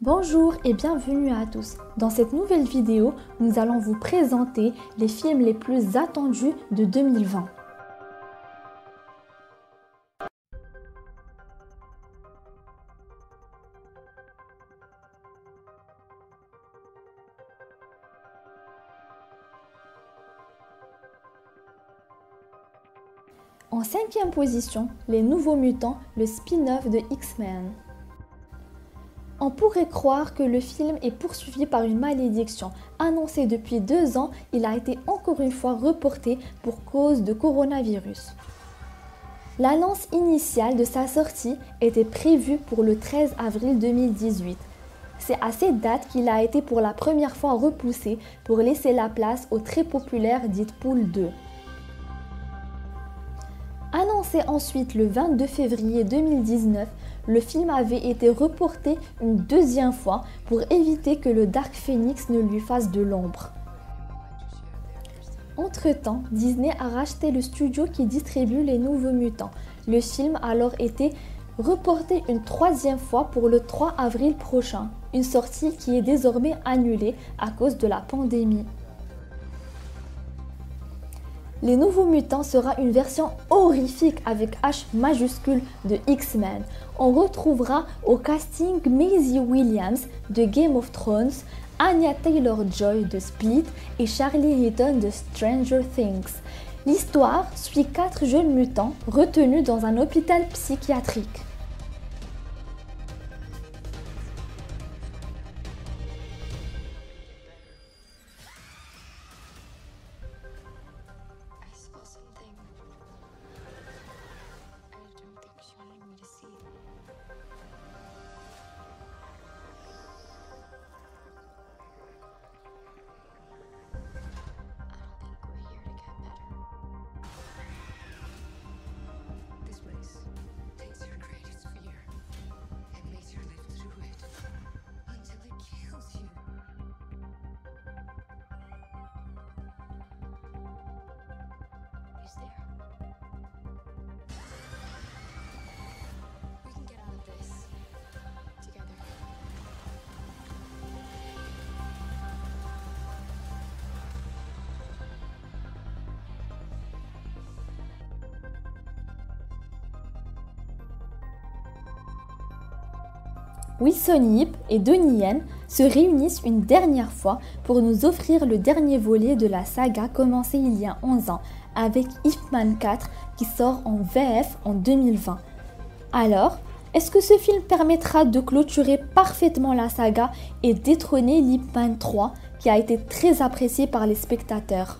Bonjour et bienvenue à tous. Dans cette nouvelle vidéo, nous allons vous présenter les films les plus attendus de 2020. En 5e position, Les Nouveaux Mutants, le spin-off de X-Men. On pourrait croire que le film est poursuivi par une malédiction. Annoncé depuis 2 ans, il a été encore une fois reporté pour cause de coronavirus. L'annonce initiale de sa sortie était prévue pour le 13 avril 2018. C'est à cette date qu'il a été pour la première fois repoussé pour laisser la place au très populaire Deadpool 2. Annoncé ensuite le 22 février 2019, le film avait été reporté une 2e fois pour éviter que le Dark Phoenix ne lui fasse de l'ombre. Entre-temps, Disney a racheté le studio qui distribue Les Nouveaux Mutants. Le film a alors été reporté une 3e fois pour le 3 avril prochain, une sortie qui est désormais annulée à cause de la pandémie. Les Nouveaux Mutants sera une version horrifique avec H majuscule de X-Men. On retrouvera au casting Maisie Williams de Game of Thrones, Anya Taylor-Joy de Split et Charlie Heaton de Stranger Things. L'histoire suit 4 jeunes mutants retenus dans un hôpital psychiatrique. Wilson Yip et Donnie Yen se réunissent une dernière fois pour nous offrir le dernier volet de la saga commencée il y a 11 ans avec Ip Man 4 qui sort en VF en 2020. Alors, est-ce que ce film permettra de clôturer parfaitement la saga et détrôner l'Ip Man 3 qui a été très apprécié par les spectateurs?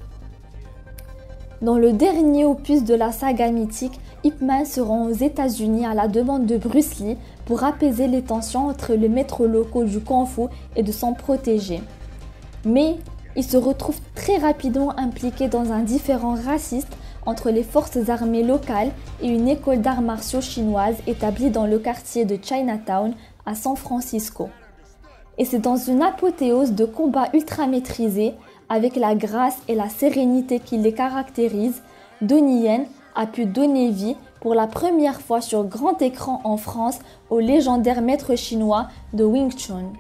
Dans le dernier opus de la saga mythique, Ip Man se rend aux États-Unis à la demande de Bruce Lee pour apaiser les tensions entre les maîtres locaux du Kung-Fu et de son protégé. Mais il se retrouve très rapidement impliqué dans un différend raciste entre les forces armées locales et une école d'arts martiaux chinoise établie dans le quartier de Chinatown à San Francisco. Et c'est dans une apothéose de combats ultra maîtrisés, avec la grâce et la sérénité qui les caractérisent, Donnie Yen a pu donner vie pour la première fois sur grand écran en France au légendaire maître chinois de Wing Chun.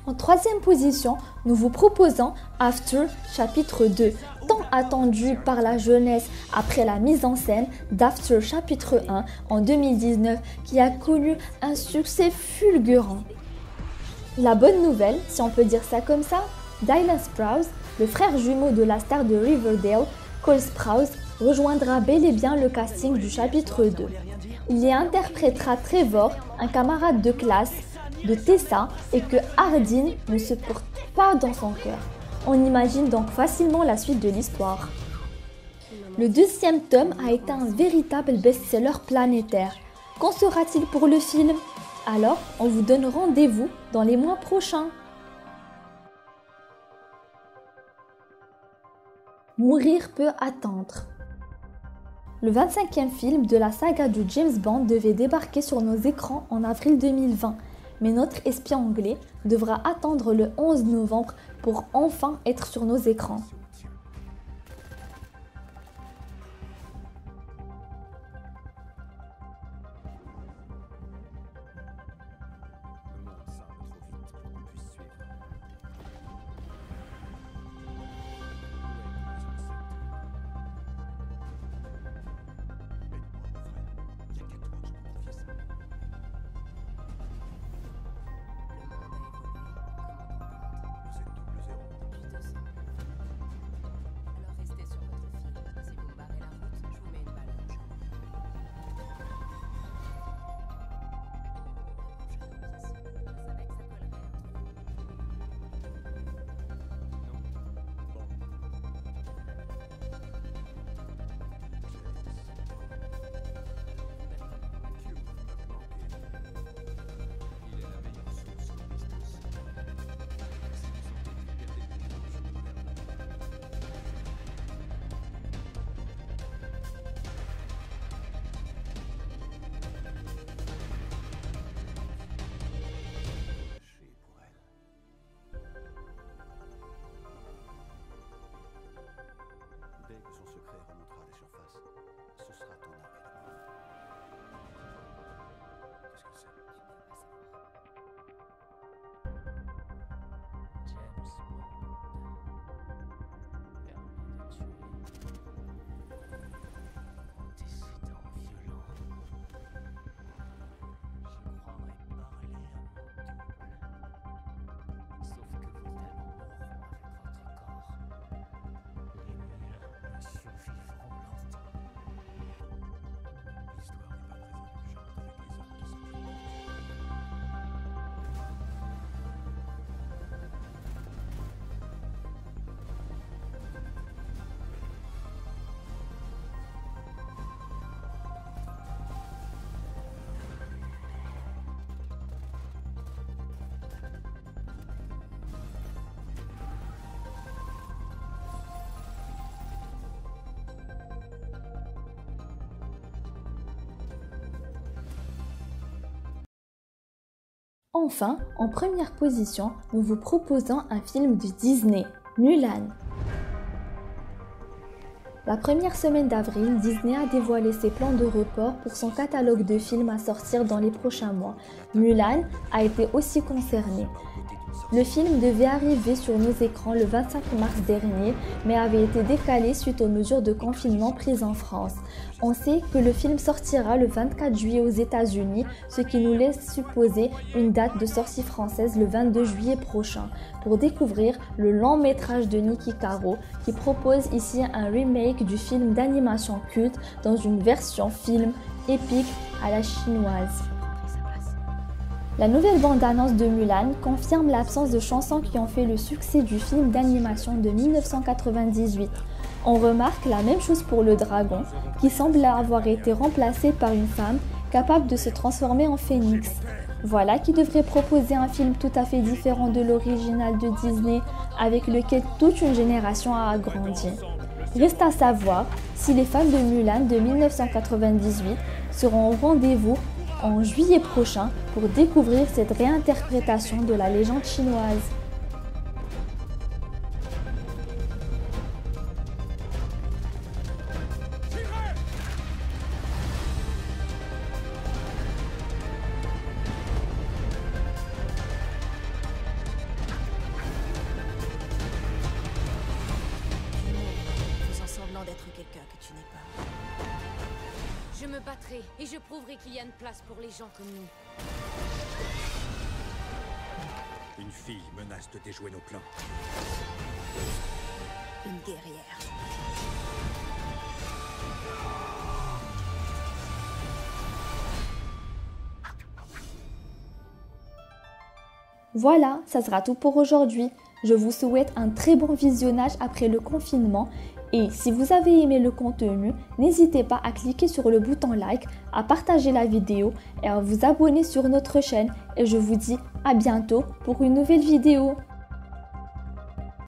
En 3e position, nous vous proposons After chapitre 2, tant attendu par la jeunesse après la mise en scène d'After chapitre 1 en 2019 qui a connu un succès fulgurant. La bonne nouvelle, si on peut dire ça comme ça, Dylan Sprouse, le frère jumeau de la star de Riverdale, Cole Sprouse, rejoindra bel et bien le casting du chapitre 2. Il y interprétera Trevor, un camarade de classe de Tessa et que Hardin ne se porte pas dans son cœur. On imagine donc facilement la suite de l'histoire. Le deuxième tome a été un véritable best-seller planétaire. Qu'en sera-t-il pour le film? Alors, on vous donne rendez-vous dans les mois prochains. Mourir peut attendre. Le 25e film de la saga de James Bond devait débarquer sur nos écrans en avril 2020, mais notre espion anglais devra attendre le 11 novembre pour enfin être sur nos écrans. Dès que son secret remontera à la surface, ce sera ton arrêt de mort. Qu'est-ce que c'est? Je ne veux pas savoir. James Bond. Permis de tuer. Antécédent violent. Je croirais parler à mon double. Sauf que vos talons mourront avec votre corps. Les murs ne survivront longtemps. L'histoire n'est pas très indulgente avec les hommes qui s'enfuient. Enfin, en première position, nous vous proposons un film de Disney, Mulan. La première semaine d'avril, Disney a dévoilé ses plans de report pour son catalogue de films à sortir dans les prochains mois. Mulan a été aussi concerné. Le film devait arriver sur nos écrans le 25 mars dernier, mais avait été décalé suite aux mesures de confinement prises en France. On sait que le film sortira le 24 juillet aux États-Unis, ce qui nous laisse supposer une date de sortie française le 22 juillet prochain, pour découvrir le long métrage de Niki Caro, qui propose ici un remake du film d'animation culte dans une version film épique à la chinoise. La nouvelle bande-annonce de Mulan confirme l'absence de chansons qui ont fait le succès du film d'animation de 1998. On remarque la même chose pour le dragon, qui semble avoir été remplacé par une femme capable de se transformer en phénix. Voilà qui devrait proposer un film tout à fait différent de l'original de Disney, avec lequel toute une génération a grandi. Reste à savoir si les fans de Mulan de 1998 seront au rendez-vous en juillet prochain pour découvrir cette réinterprétation de la légende chinoise. Faisant semblant d'être quelqu'un que tu n'es pas. Je me battrai et je prouverai qu'il y a une place pour les gens comme nous. Une fille menace de déjouer nos plans. Une guerrière. Voilà, ça sera tout pour aujourd'hui. Je vous souhaite un très bon visionnage après le confinement et si vous avez aimé le contenu, n'hésitez pas à cliquer sur le bouton like, à partager la vidéo et à vous abonner sur notre chaîne et je vous dis à bientôt pour une nouvelle vidéo.